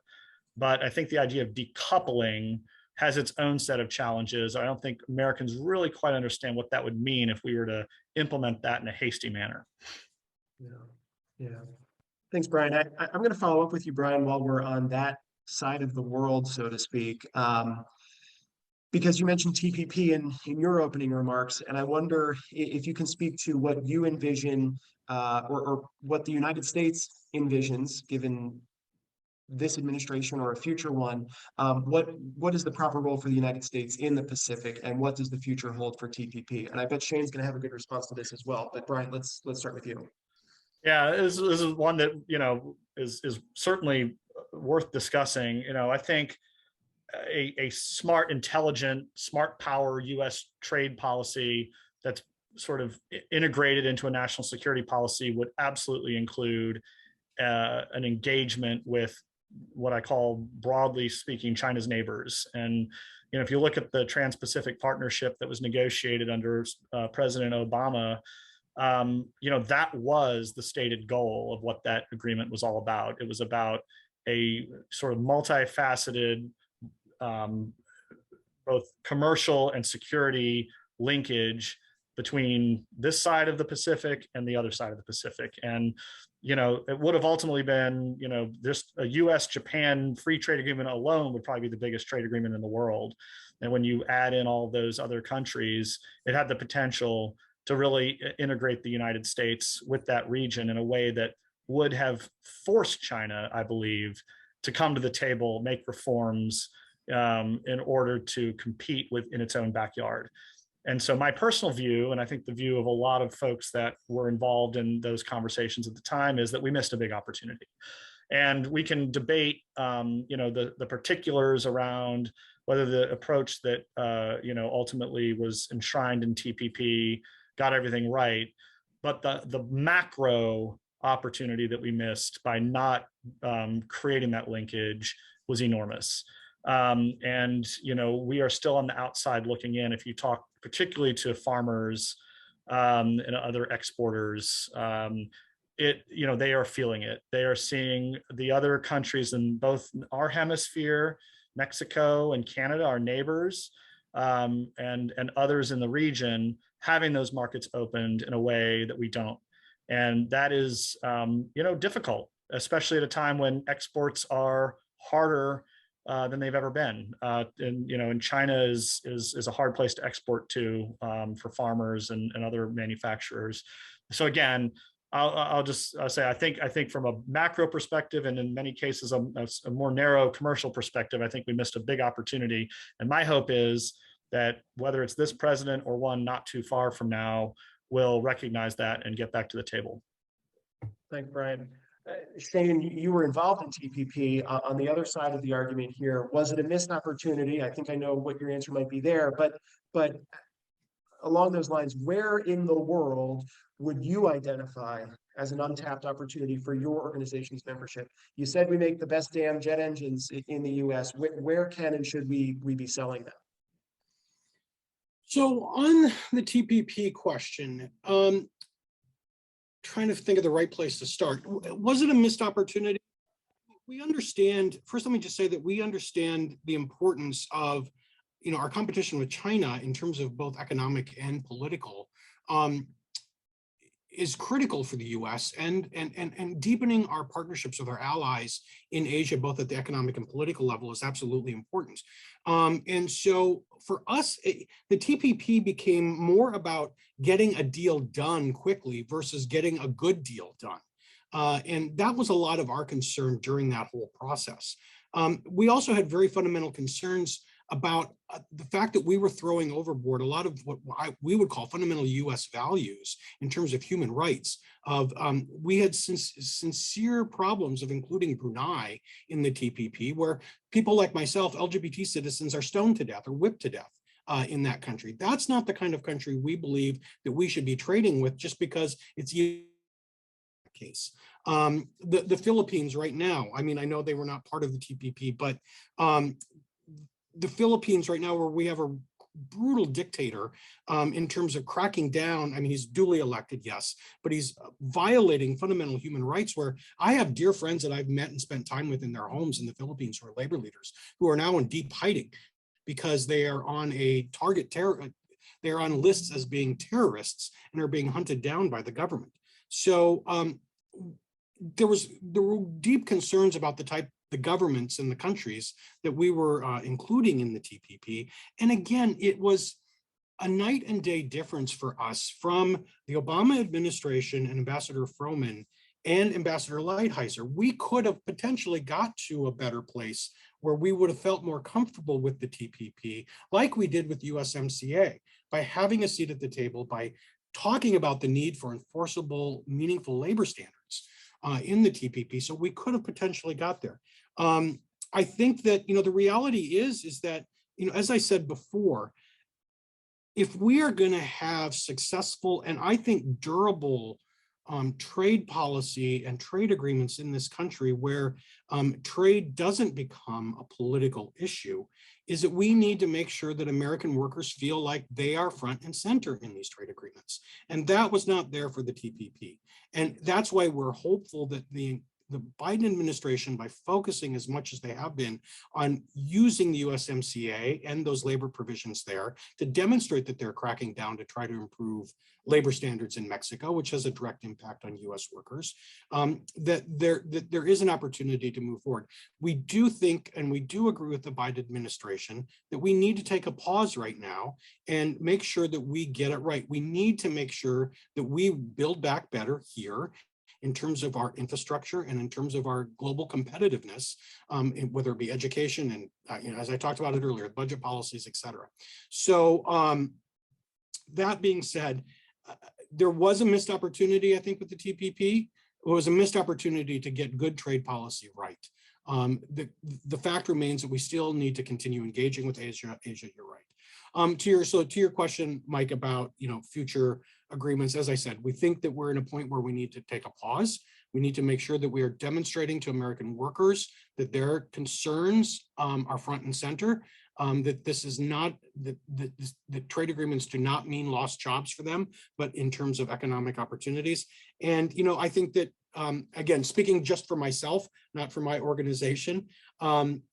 But I think the idea of decoupling has its own set of challenges. I don't think Americans really quite understand what that would mean if we were to implement that in a hasty manner. Yeah. Thanks, Brian. I'm going to follow up with you, Brian, while we're on that side of the world, so to speak, because you mentioned TPP in your opening remarks, and I wonder if you can speak to what you envision or what the United States envisions, given this administration or a future one. What is the proper role for the United States in the Pacific, and what does the future hold for TPP? And I bet Shane's going to have a good response to this as well. But Brian, let's start with you. Yeah, this is one that is certainly worth discussing. I think a smart, intelligent, smart power U.S. trade policy that's sort of integrated into a national security policy would absolutely include an engagement with what I call, broadly speaking, China's neighbors. And if you look at the Trans-Pacific Partnership that was negotiated under President Obama, that was the stated goal of what that agreement was all about. It was about a sort of multifaceted, both commercial and security linkage between this side of the Pacific and the other side of the Pacific. And it would have ultimately been, just a US-Japan free trade agreement alone would probably be the biggest trade agreement in the world. And when you add in all those other countries, it had the potential to really integrate the United States with that region in a way that would have forced China, I believe, to come to the table, make reforms in order to compete in its own backyard. And so my personal view, and I think the view of a lot of folks that were involved in those conversations at the time, is that we missed a big opportunity. And we can debate, the particulars around whether the approach that, ultimately was enshrined in TPP got everything right. But the macro opportunity that we missed by not creating that linkage was enormous. And we are still on the outside looking in. If you talk particularly to farmers and other exporters, they are feeling it. They are seeing the other countries in both our hemisphere, Mexico and Canada, our neighbors, and others in the region, having those markets opened in a way that we don't. And that is, difficult, especially at a time when exports are harder than they've ever been. And China is a hard place to export to for farmers and other manufacturers. So again, I'll say, I think from a macro perspective, and in many cases a more narrow commercial perspective, I think we missed a big opportunity. And my hope is that whether it's this president or one not too far from now, will recognize that and get back to the table. Thanks, Brian. Shane, you were involved in TPP. On the other side of the argument here, was it a missed opportunity? I think I know what your answer might be there, but along those lines, where in the world would you identify as an untapped opportunity for your organization's membership? You said we make the best damn jet engines in the US. Where can and should we be selling them? So on the TPP question, trying to think of the right place to start. Was it a missed opportunity? We understand, first let me just say that we understand the importance of, our competition with China in terms of both economic and political is critical for the US and deepening our partnerships with our allies in Asia, both at the economic and political level, is absolutely important. And so for us, the TPP became more about getting a deal done quickly versus getting a good deal done. And that was a lot of our concern during that whole process. We also had very fundamental concerns about the fact that we were throwing overboard a lot of what we would call fundamental US values in terms of human rights. We had sincere problems of including Brunei in the TPP, where people like myself, LGBT citizens, are stoned to death or whipped to death in that country. That's not the kind of country we believe that we should be trading with just because it's case. The Philippines right now, I mean, I know they were not part of the TPP, but the Philippines right now, where we have a brutal dictator in terms of cracking down. I mean, he's duly elected, yes, but he's violating fundamental human rights, where I have dear friends that I've met and spent time with in their homes in the Philippines who are labor leaders who are now in deep hiding because they are on a target terror. They're on lists as being terrorists and are being hunted down by the government. So there were deep concerns about the governments and the countries that we were including in the TPP. And again, it was a night and day difference for us from the Obama administration and Ambassador Froman and Ambassador Lighthizer. We could have potentially got to a better place where we would have felt more comfortable with the TPP, like we did with USMCA, by having a seat at the table, by talking about the need for enforceable, meaningful labor standards in the TPP. So we could have potentially got there. I think that, the reality is that, as I said before, if we are going to have successful and I think durable trade policy and trade agreements in this country where trade doesn't become a political issue, is that we need to make sure that American workers feel like they are front and center in these trade agreements. And that was not there for the TPP. And that's why we're hopeful that the Biden administration, by focusing as much as they have been on using the USMCA and those labor provisions there to demonstrate that they're cracking down to try to improve labor standards in Mexico, which has a direct impact on US workers, that there is an opportunity to move forward. We do think, and we do agree with the Biden administration, that we need to take a pause right now and make sure that we get it right. We need to make sure that we build back better here in terms of our infrastructure and in terms of our global competitiveness, whether it be education and, as I talked about it earlier, budget policies, et cetera. So that being said, there was a missed opportunity, I think, with the TPP. It was a missed opportunity to get good trade policy right. The fact remains that we still need to continue engaging with Asia. You're right. To your question, Mike, about future agreements, as I said, we think that we're in a point where we need to take a pause. We need to make sure that we are demonstrating to American workers that their concerns are front and center, that this is not, that trade agreements do not mean lost jobs for them, but in terms of economic opportunities. And, I think that, again, speaking just for myself, not for my organization,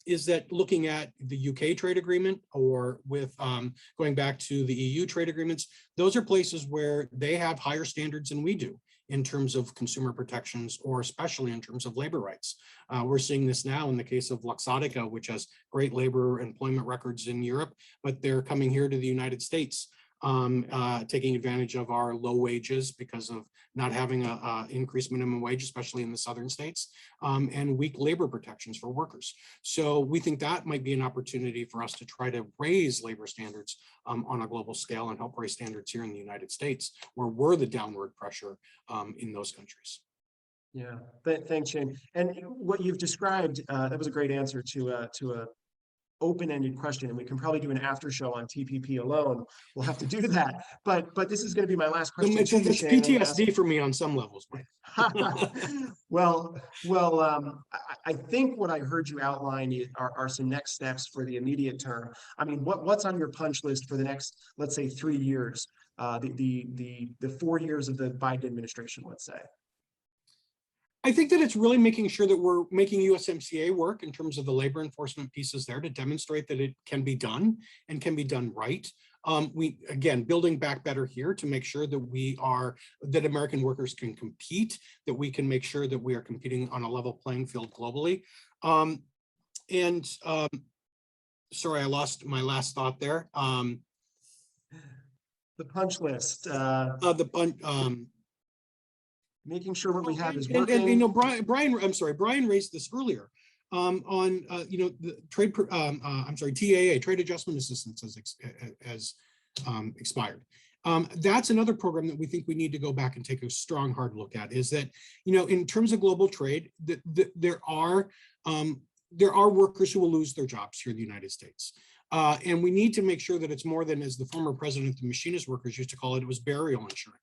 is that looking at the UK trade agreement or with going back to the EU trade agreements, those are places where they have higher standards than we do in terms of consumer protections, or especially in terms of labor rights. We're seeing this now in the case of Luxottica, which has great labor employment records in Europe, but they're coming here to the United States, taking advantage of our low wages because of not having a increased minimum wage, especially in the southern states, and weak labor protections for workers. So we think that might be an opportunity for us to try to raise labor standards on a global scale and help raise standards here in the United States, where we're the downward pressure in those countries. Yeah, thanks, Shane. And what you've described, that was a great answer to a open-ended question, and we can probably do an after show on TPP alone. We'll have to do that. But this is going to be my last question. It's PTSD for me on some levels. Well, I think what I heard you outline are some next steps for the immediate term. I mean, what's on your punch list for the next, let's say, 3 years, the 4 years of the Biden administration, let's say? I think that it's really making sure that we're making USMCA work in terms of the labor enforcement pieces there to demonstrate that it can be done and can be done right. Again, building back better here to make sure that that American workers can compete, that we can make sure that we are competing on a level playing field globally. Sorry, I lost my last thought there. The punch list. Making sure what we have is working. And you know, Brian raised this earlier you know, the TAA, Trade Adjustment Assistance, has expired. That's another program that we think we need to go back and take a strong, hard look at. Is that, you know, in terms of global trade, there are workers who will lose their jobs here in the United States. And we need to make sure that it's more than, as the former president of the machinist workers used to call it was burial insurance.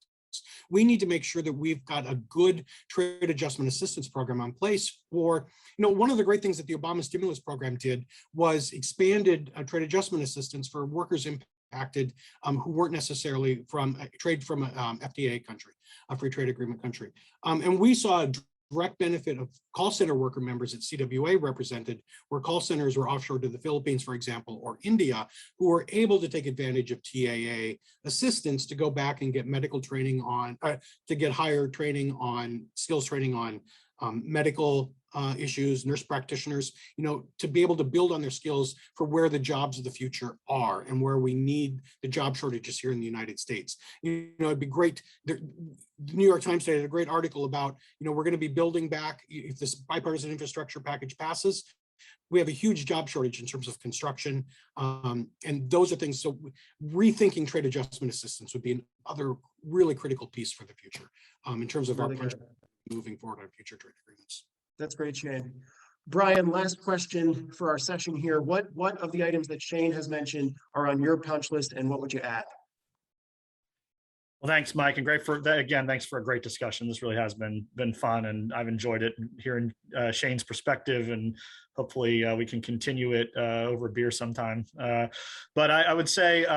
We need to make sure that we've got a good trade adjustment assistance program in place for, you know, one of the great things that the Obama stimulus program did was expanded trade adjustment assistance for workers impacted who weren't necessarily from trade from a FTA country, a free trade agreement country. And we saw a direct benefit of call center worker members at CWA represented, where call centers were offshore to the Philippines, for example, or India, who were able to take advantage of TAA assistance to go back and get medical training on, to get higher training on, skills training on medical issues, nurse practitioners, you know, to be able to build on their skills for where the jobs of the future are and where we need the job shortages here in the United States. You know, it'd be great. The New York Times today had a great article about, you know, we're going to be building back, if this bipartisan infrastructure package passes, we have a huge job shortage in terms of construction. And those are things, so rethinking trade adjustment assistance would be another really critical piece for the future in terms of really our moving forward on future trade agreements. That's great, Shane. Brian, last question for our session here. What of the items that Shane has mentioned are on your punch list, and what would you add? Well, thanks, Mike, and great for that. Again, thanks for a great discussion. This really has been fun, and I've enjoyed it, hearing Shane's perspective, and hopefully we can continue it over beer sometime. But I would say,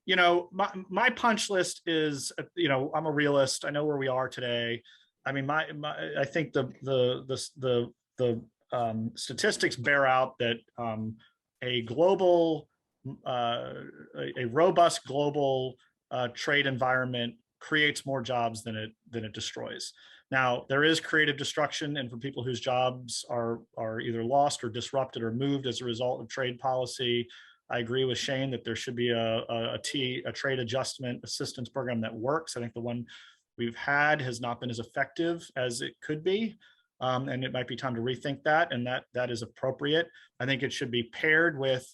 you know, my punch list is, you know, I'm a realist. I know where we are today. I mean, I think the statistics bear out that a robust global trade environment creates more jobs than it destroys. Now, there is creative destruction, and for people whose jobs are either lost or disrupted or moved as a result of trade policy, I agree with Shane that there should be a trade adjustment assistance program that works. I think the one we've had has not been as effective as it could be, and it might be time to rethink that, and that is appropriate. I think it should be paired with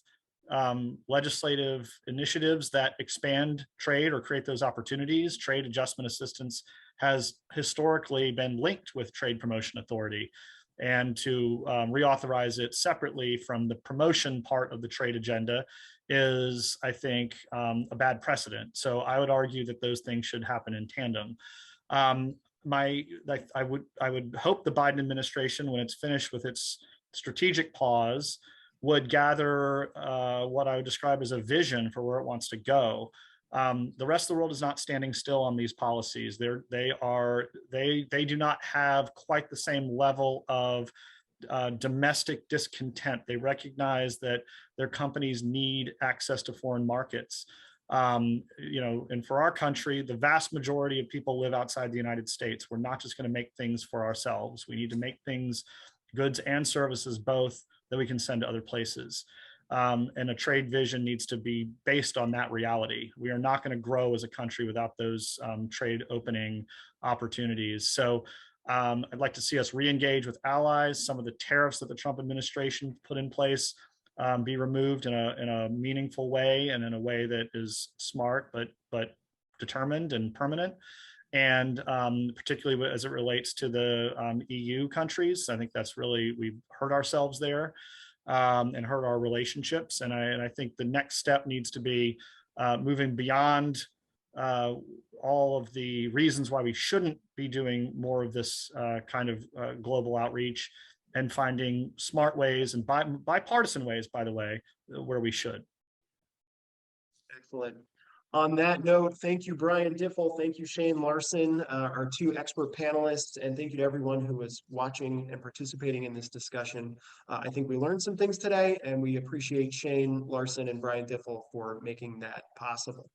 legislative initiatives that expand trade or create those opportunities. Trade adjustment assistance has historically been linked with trade promotion authority, and to reauthorize it separately from the promotion part of the trade agenda is, I think, a bad precedent. So I would argue that those things should happen in tandem. I would hope the Biden administration, when it's finished with its strategic pause, would gather what I would describe as a vision for where it wants to go. The rest of the world is not standing still on these policies. They do not have quite the same level of domestic discontent. They recognize that their companies need access to foreign markets. You know, and for our country, the vast majority of people live outside the United States. We're not just going to make things for ourselves. We need to make things, goods and services both, that we can send to other places. And a trade vision needs to be based on that reality. We are not going to grow as a country without those trade opening opportunities. So I'd like to see us re-engage with allies. Some of the tariffs that the Trump administration put in place be removed in a meaningful way, and in a way that is smart but determined and permanent. And particularly as it relates to the EU countries, I think that's really, we've hurt ourselves there. and hurt our relationships. And I think the next step needs to be moving beyond all of the reasons why we shouldn't be doing more of this kind of global outreach, and finding smart ways and bipartisan ways, by the way, where we should. Excellent. On that note, thank you, Brian Diffell. Thank you, Shane Larson, our two expert panelists, and thank you to everyone who was watching and participating in this discussion. I think we learned some things today, and we appreciate Shane Larson and Brian Diffell for making that possible.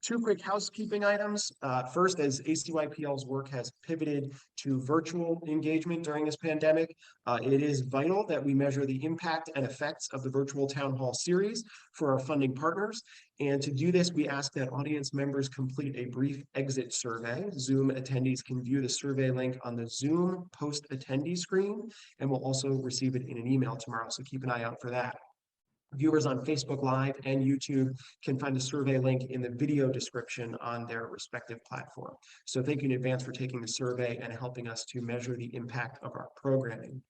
Two quick housekeeping items. First, as ACYPL's work has pivoted to virtual engagement during this pandemic, it is vital that we measure the impact and effects of the virtual town hall series for our funding partners. And to do this, we ask that audience members complete a brief exit survey. Zoom attendees can view the survey link on the Zoom post-attendee screen, and we'll also receive it in an email tomorrow, so keep an eye out for that. Viewers on Facebook Live and YouTube can find the survey link in the video description on their respective platform. So thank you in advance for taking the survey and helping us to measure the impact of our programming.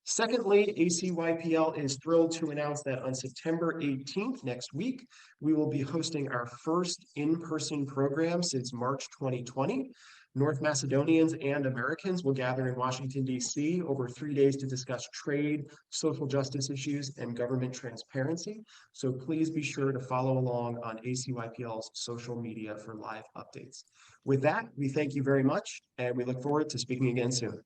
Secondly, ACYPL is thrilled to announce that on September 18th, next week, we will be hosting our first in-person program since March 2020. North Macedonians and Americans will gather in Washington, D.C. over 3 days to discuss trade, social justice issues, and government transparency. So please be sure to follow along on ACYPL's social media for live updates. With that, we thank you very much, and we look forward to speaking again soon.